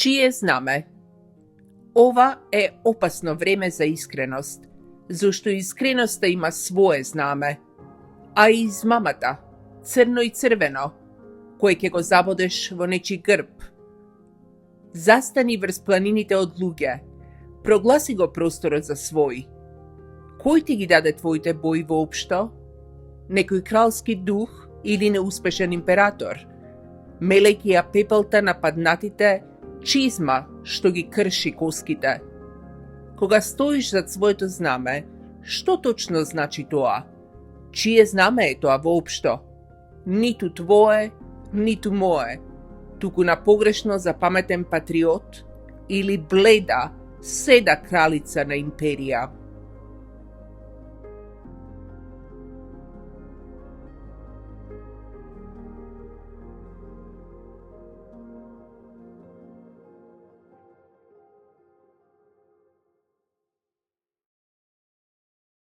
Чие знаме? Ова е опасно време за искреност, зашто искреноста има свое знаме, а и измамата, црно и црвено, кој ќе го забодеш во нечи грб. Застани врз планините од луѓе, прогласи го просторот за свој. Кој ти ги даде твоите бои воопшто? Некој кралски дух или неуспешен император? Мелејќи ја пепелта на паднатите, чизма што ги крши коските. Кога стоиш зад своето знаме, што точно значи тоа? Чие знаме е тоа воопшто? Ниту твое, ниту мое, туку на погрешно запаметен патриот или бледа, седа кралица на империја.